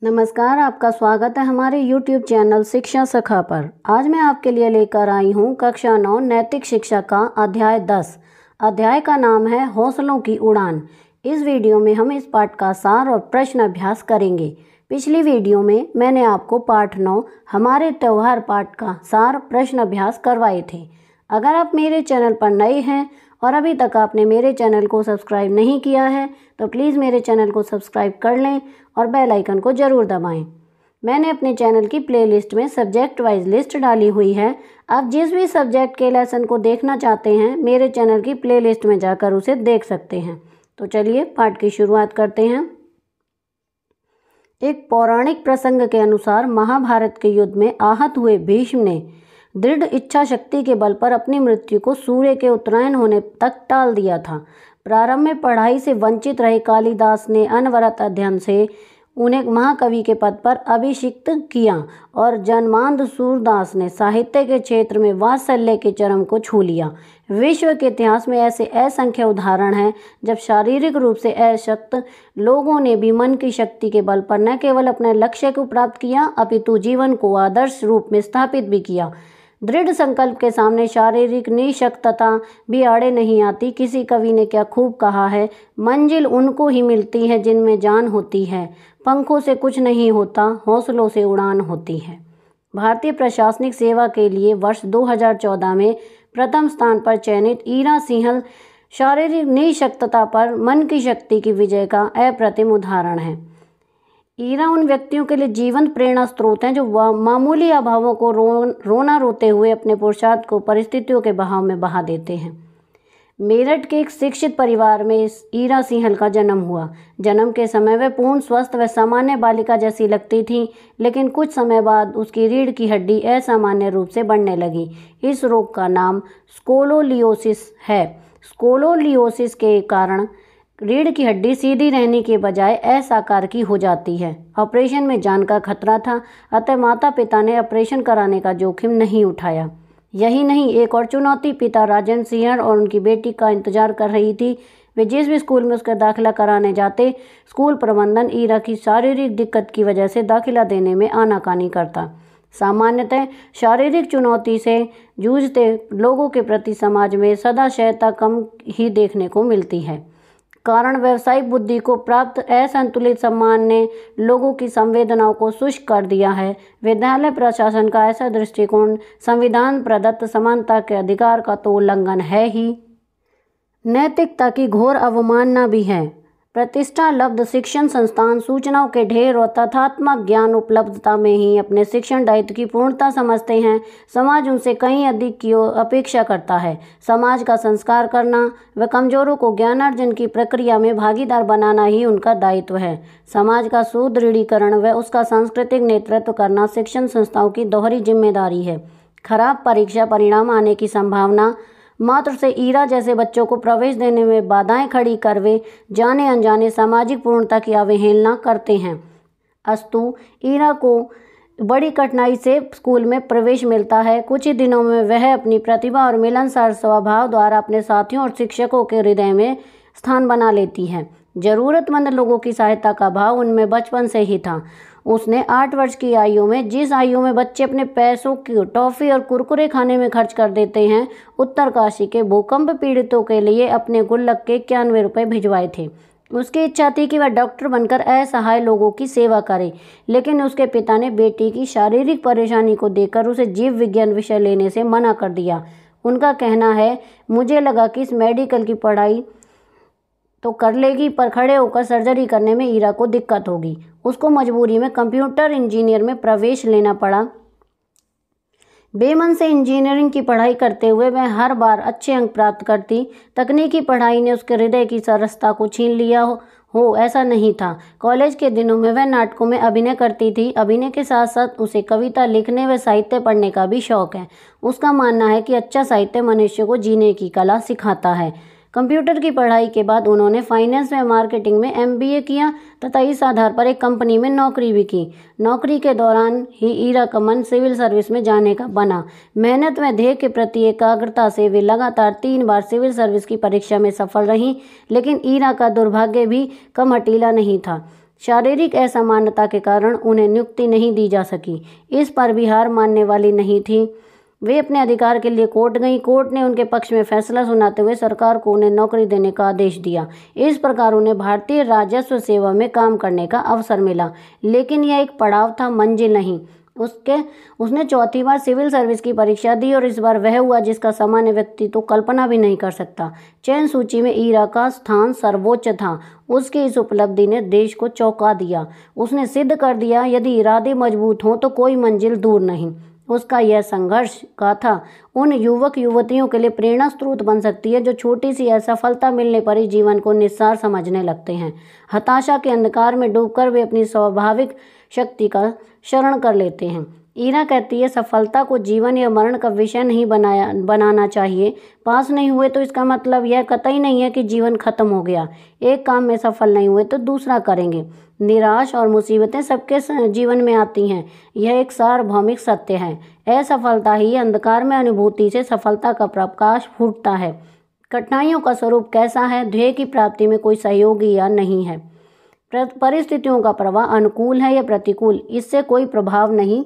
नमस्कार, आपका स्वागत है हमारे YouTube चैनल शिक्षा सखा पर। आज मैं आपके लिए लेकर आई हूँ कक्षा 9 नैतिक शिक्षा का अध्याय 10। अध्याय का नाम है हौसलों की उड़ान। इस वीडियो में हम इस पाठ का सार और प्रश्न अभ्यास करेंगे। पिछली वीडियो में मैंने आपको पाठ 9 हमारे त्यौहार पाठ का सार प्रश्न अभ्यास करवाए थे। अगर आप मेरे चैनल पर नए हैं और अभी तक आपने मेरे चैनल को सब्सक्राइब नहीं किया है तो प्लीज़ मेरे चैनल को सब्सक्राइब कर लें और बेल आइकन को ज़रूर दबाएं। मैंने अपने चैनल की प्लेलिस्ट में सब्जेक्ट वाइज लिस्ट डाली हुई है। आप जिस भी सब्जेक्ट के लेसन को देखना चाहते हैं मेरे चैनल की प्लेलिस्ट में जाकर उसे देख सकते हैं। तो चलिए पाठ की शुरुआत करते हैं। एक पौराणिक प्रसंग के अनुसार महाभारत के युद्ध में आहत हुए भीष्म ने दृढ़ इच्छा शक्ति के बल पर अपनी मृत्यु को सूर्य के उत्तरायण होने तक टाल दिया था। प्रारंभ में पढ़ाई से वंचित रहे कालिदास ने अनवरत अध्ययन से उन्हें महाकवि के पद पर अभिषिक्त किया और जन्मांध सूरदास ने साहित्य के क्षेत्र में वात्सल्य के चरम को छू लिया। विश्व के इतिहास में ऐसे असंख्य उदाहरण हैं जब शारीरिक रूप से अशक्त लोगों ने भी मन की शक्ति के बल पर न केवल अपने लक्ष्य को प्राप्त किया अपितु जीवन को आदर्श रूप में स्थापित भी किया। दृढ़ संकल्प के सामने शारीरिक निशक्तता भी आड़े नहीं आती। किसी कवि ने क्या खूब कहा है, मंजिल उनको ही मिलती है जिनमें जान होती है, पंखों से कुछ नहीं होता, हौसलों से उड़ान होती है। भारतीय प्रशासनिक सेवा के लिए वर्ष 2014 में प्रथम स्थान पर चयनित ईरा सिंहल शारीरिक निशक्तता पर मन की शक्ति की विजय का अप्रतिम उदाहरण है। ईरा उन व्यक्तियों के लिए जीवंत प्रेरणा स्रोत हैं जो मामूली अभावों को रोना रोते हुए अपने पुरुषार्थ को परिस्थितियों के बहाव में बहा देते हैं। मेरठ के एक शिक्षित परिवार में ईरा सिंहल का जन्म हुआ। जन्म के समय वह पूर्ण स्वस्थ व सामान्य बालिका जैसी लगती थी, लेकिन कुछ समय बाद उसकी रीढ़ की हड्डी असामान्य रूप से बढ़ने लगी। इस रोग का नाम स्कोलोलियोसिस है। स्कोलोलियोसिस के कारण रीढ़ की हड्डी सीधी रहने के बजाय असाकार की हो जाती है। ऑपरेशन में जान का खतरा था, अतः माता पिता ने ऑपरेशन कराने का जोखिम नहीं उठाया। यही नहीं, एक और चुनौती पिता राजेंद्र सिंह और उनकी बेटी का इंतजार कर रही थी। वे जिस भी स्कूल में उसका दाखिला कराने जाते, स्कूल प्रबंधन ईरा की शारीरिक दिक्कत की वजह से दाखिला देने में आनाकानी करता। सामान्यतः शारीरिक चुनौती से जूझते लोगों के प्रति समाज में सदाशयता कम ही देखने को मिलती है। कारण व्यावसायिक बुद्धि को प्राप्त असंतुलित सम्मान ने लोगों की संवेदनाओं को शुष्क कर दिया है। विद्यालय प्रशासन का ऐसा दृष्टिकोण संविधान प्रदत्त समानता के अधिकार का तो उल्लंघन है ही, नैतिकता की घोर अवमानना भी है। प्रतिष्ठा लब्ध शिक्षण संस्थान सूचनाओं के ढेर और तथ्यात्मक ज्ञान उपलब्धता में ही अपने शिक्षण दायित्व की पूर्णता समझते हैं। समाज उनसे कहीं अधिक की अपेक्षा करता है। समाज का संस्कार करना व कमजोरों को ज्ञानार्जन की प्रक्रिया में भागीदार बनाना ही उनका दायित्व है। समाज का सुदृढ़ीकरण व उसका सांस्कृतिक नेतृत्व करना शिक्षण संस्थाओं की दोहरी जिम्मेदारी है। खराब परीक्षा परिणाम आने की संभावना मात्र से ईरा जैसे बच्चों को प्रवेश देने में बाधाएं खड़ी कर वे जाने अनजाने सामाजिक पूर्णता की अवहेलना करते हैं। अस्तु ईरा को बड़ी कठिनाई से स्कूल में प्रवेश मिलता है। कुछ ही दिनों में वह अपनी प्रतिभा और मिलनसार स्वभाव द्वारा अपने साथियों और शिक्षकों के हृदय में स्थान बना लेती है। जरूरतमंद लोगों की सहायता का भाव उनमें बचपन से ही था। उसने 8 वर्ष की आयु में, जिस आयु में बच्चे अपने पैसों की टॉफ़ी और कुरकुरे खाने में खर्च कर देते हैं, उत्तरकाशी के भूकंप पीड़ितों के लिए अपने गुल्लक के 91 रुपये भिजवाए थे। उसकी इच्छा थी कि वह डॉक्टर बनकर असहाय लोगों की सेवा करे, लेकिन उसके पिता ने बेटी की शारीरिक परेशानी को देखकर उसे जीव विज्ञान विषय लेने से मना कर दिया। उनका कहना है, मुझे लगा कि इस मेडिकल की पढ़ाई तो कर लेगी पर खड़े होकर सर्जरी करने में ईरा को दिक्कत होगी। उसको मजबूरी में कंप्यूटर इंजीनियर में प्रवेश लेना पड़ा। बेमन से इंजीनियरिंग की पढ़ाई करते हुए वह हर बार अच्छे अंक प्राप्त करती। तकनीकी पढ़ाई ने उसके हृदय की सरसता को छीन लिया हो ऐसा नहीं था। कॉलेज के दिनों में वह नाटकों में अभिनय करती थी। अभिनय के साथ साथ उसे कविता लिखने व साहित्य पढ़ने का भी शौक है। उसका मानना है कि अच्छा साहित्य मनुष्य को जीने की कला सिखाता है। कंप्यूटर की पढ़ाई के बाद उन्होंने फाइनेंस में मार्केटिंग में MBA किया तथा इस आधार पर एक कंपनी में नौकरी भी की। नौकरी के दौरान ही ईरा का मन सिविल सर्विस में जाने का बना। मेहनत व ध्येय के प्रति एकाग्रता से वे लगातार 3 बार सिविल सर्विस की परीक्षा में सफल रहीं, लेकिन ईरा का दुर्भाग्य भी कम हठीला नहीं था। शारीरिक असमानता के कारण उन्हें नियुक्ति नहीं दी जा सकी। इस पर भी हार मानने वाली नहीं थी। वे अपने अधिकार के लिए कोर्ट गईं। कोर्ट ने उनके पक्ष में फैसला सुनाते हुए सरकार को उन्हें नौकरी देने का आदेश दिया। इस प्रकार उन्हें भारतीय राजस्व सेवा में काम करने का अवसर मिला। लेकिन यह एक पड़ाव था, मंजिल नहीं। उसने चौथी बार सिविल सर्विस की परीक्षा दी और इस बार वह हुआ जिसका सामान्य व्यक्ति तो कल्पना भी नहीं कर सकता। चयन सूची में ईरा का स्थान सर्वोच्च था। उसकी इस उपलब्धि ने देश को चौंका दिया। उसने सिद्ध कर दिया, यदि इरादे मजबूत हों तो कोई मंजिल दूर नहीं। उसका यह संघर्ष गाथा उन युवक युवतियों के लिए प्रेरणा स्रोत बन सकती है जो छोटी सी असफलता मिलने पर ही जीवन को निस्सार समझने लगते हैं। हताशा के अंधकार में डूबकर वे अपनी स्वाभाविक शक्ति का शरण कर लेते हैं। ईरा कहती है, सफलता को जीवन या मरण का विषय नहीं बनाना चाहिए। पास नहीं हुए तो इसका मतलब यह कतई नहीं है कि जीवन खत्म हो गया। एक काम में सफल नहीं हुए तो दूसरा करेंगे। निराश और मुसीबतें सबके जीवन में आती हैं, यह एक सार्वभौमिक सत्य है। असफलता ही अंधकार में अनुभूति से सफलता का प्रकाश फूटता है। कठिनाइयों का स्वरूप कैसा है? ध्येय की प्राप्ति में कोई सहयोगी या नहीं है। परिस्थितियों का प्रवाह अनुकूल है या प्रतिकूल, इससे कोई प्रभाव नहीं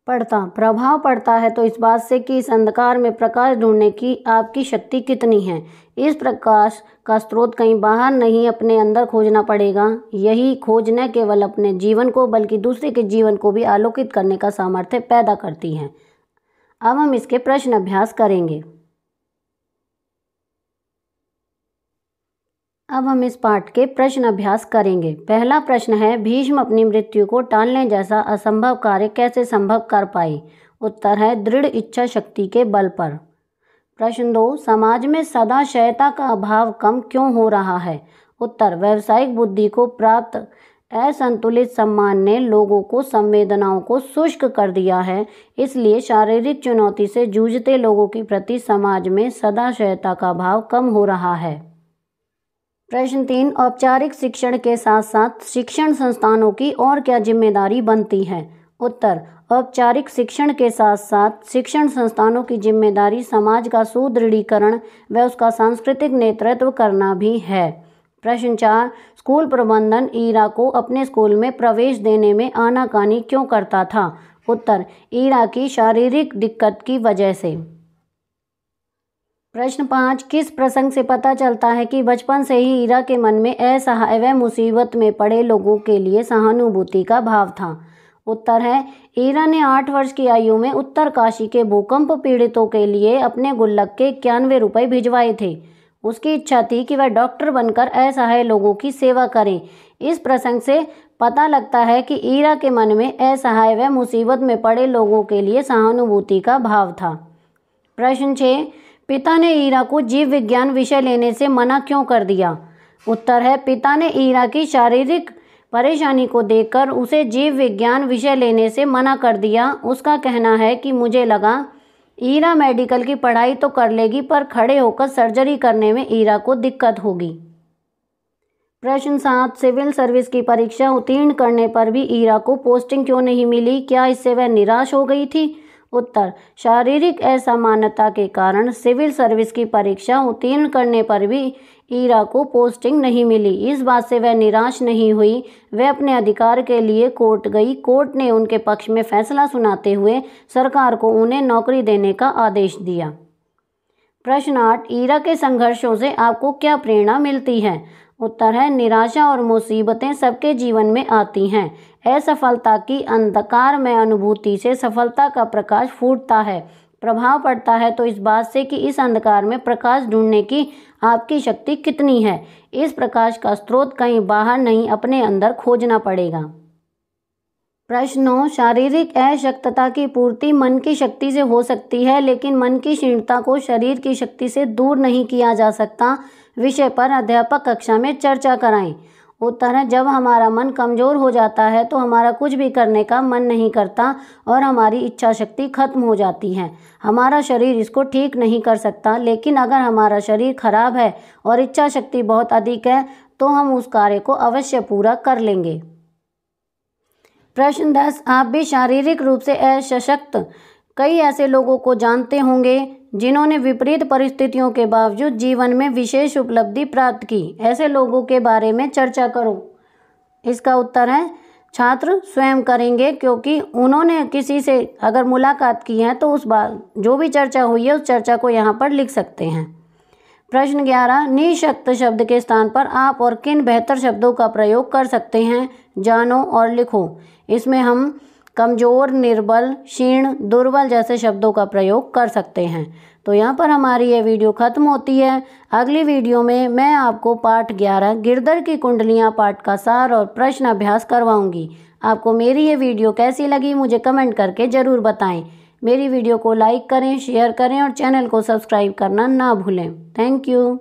पड़ता। प्रभाव पड़ता है तो इस बात से कि इस अंधकार में प्रकाश ढूंढने की आपकी शक्ति कितनी है। इस प्रकाश का स्रोत कहीं बाहर नहीं, अपने अंदर खोजना पड़ेगा। यही खोज न केवल अपने जीवन को बल्कि दूसरे के जीवन को भी आलोकित करने का सामर्थ्य पैदा करती है। अब हम इसके प्रश्न अभ्यास करेंगे। अब हम इस पाठ के प्रश्न अभ्यास करेंगे। पहला प्रश्न है, भीष्म अपनी मृत्यु को टालने जैसा असंभव कार्य कैसे संभव कर पाए? उत्तर है, दृढ़ इच्छा शक्ति के बल पर। प्रश्न 2, समाज में सदाशयता का अभाव कम क्यों हो रहा है? उत्तर, व्यावसायिक बुद्धि को प्राप्त असंतुलित सम्मान ने लोगों को संवेदनाओं को शुष्क कर दिया है। इसलिए शारीरिक चुनौती से जूझते लोगों के प्रति समाज में सदाशयता का भाव कम हो रहा है। प्रश्न 3, औपचारिक शिक्षण के साथ साथ शिक्षण संस्थानों की और क्या जिम्मेदारी बनती है? उत्तर, औपचारिक शिक्षण के साथ साथ शिक्षण संस्थानों की जिम्मेदारी समाज का सुदृढ़ीकरण व उसका सांस्कृतिक नेतृत्व करना भी है। प्रश्न 4, स्कूल प्रबंधन ईरा को अपने स्कूल में प्रवेश देने में आनाकानी क्यों करता था? उत्तर, ईरा की शारीरिक दिक्कत की वजह से। प्रश्न 5, किस प्रसंग से पता चलता है कि बचपन से ही ईरा के मन में असहाय व मुसीबत में पड़े लोगों के लिए सहानुभूति का भाव था? उत्तर है, ईरा ने 8 वर्ष की आयु में उत्तरकाशी के भूकंप पीड़ितों के लिए अपने गुल्लक के 91 रुपये भिजवाए थे। उसकी इच्छा थी कि वह डॉक्टर बनकर असहाय लोगों की सेवा करें। इस प्रसंग से पता लगता है कि ईरा के मन में असहाय व मुसीबत में पड़े लोगों के लिए सहानुभूति का भाव था। प्रश्न 6, पिता ने ईरा को जीव विज्ञान विषय लेने से मना क्यों कर दिया? उत्तर है, पिता ने ईरा की शारीरिक परेशानी को देखकर उसे जीव विज्ञान विषय लेने से मना कर दिया। उसका कहना है कि मुझे लगा ईरा मेडिकल की पढ़ाई तो कर लेगी पर खड़े होकर सर्जरी करने में ईरा को दिक्कत होगी। प्रश्न 7, सिविल सर्विस की परीक्षा उत्तीर्ण करने पर भी ईरा को पोस्टिंग क्यों नहीं मिली? क्या इससे वह निराश हो गई थी? उत्तर, शारीरिक असमानता के कारण सिविल सर्विस की परीक्षा उत्तीर्ण करने पर भी ईरा को पोस्टिंग नहीं मिली। इस बात से वह निराश नहीं हुई। वह अपने अधिकार के लिए कोर्ट गई। कोर्ट ने उनके पक्ष में फैसला सुनाते हुए सरकार को उन्हें नौकरी देने का आदेश दिया। प्रश्न 8, ईरा के संघर्षों से आपको क्या प्रेरणा मिलती है? उत्तर है, निराशा और मुसीबतें सबके जीवन में आती हैं। असफलता की अंधकार में अनुभूति से सफलता का प्रकाश फूटता है। प्रभाव पड़ता है तो इस बात से कि इस अंधकार में प्रकाश ढूंढने की आपकी शक्ति कितनी है। इस प्रकाश का स्रोत कहीं बाहर नहीं, अपने अंदर खोजना पड़ेगा। प्रश्न 9, शारीरिक अशक्तता की पूर्ति मन की शक्ति से हो सकती है, लेकिन मन की क्षीणता को शरीर की शक्ति से दूर नहीं किया जा सकता। विषय पर अध्यापक कक्षा में चर्चा कराएं। उत्तर है, जब हमारा मन कमज़ोर हो जाता है तो हमारा कुछ भी करने का मन नहीं करता और हमारी इच्छा शक्ति खत्म हो जाती है। हमारा शरीर इसको ठीक नहीं कर सकता, लेकिन अगर हमारा शरीर खराब है और इच्छा शक्ति बहुत अधिक है तो हम उस कार्य को अवश्य पूरा कर लेंगे। प्रश्न 10, आप भी शारीरिक रूप से असशक्त कई ऐसे लोगों को जानते होंगे जिन्होंने विपरीत परिस्थितियों के बावजूद जीवन में विशेष उपलब्धि प्राप्त की। ऐसे लोगों के बारे में चर्चा करो। इसका उत्तर है छात्र स्वयं करेंगे, क्योंकि उन्होंने किसी से अगर मुलाकात की है तो उस बात जो भी चर्चा हुई है उस चर्चा को यहाँ पर लिख सकते हैं। प्रश्न 11, निशक्त शब्द के स्थान पर आप और किन बेहतर शब्दों का प्रयोग कर सकते हैं, जानो और लिखो। इसमें हम कमज़ोर, निर्बल, क्षीण, दुर्बल जैसे शब्दों का प्रयोग कर सकते हैं। तो यहाँ पर हमारी ये वीडियो ख़त्म होती है। अगली वीडियो में मैं आपको पाठ 11 गिरधर की कुंडलियाँ पाठ का सार और प्रश्न अभ्यास करवाऊँगी। आपको मेरी ये वीडियो कैसी लगी मुझे कमेंट करके ज़रूर बताएं। मेरी वीडियो को लाइक करें, शेयर करें और चैनल को सब्सक्राइब करना ना भूलें। Thank you.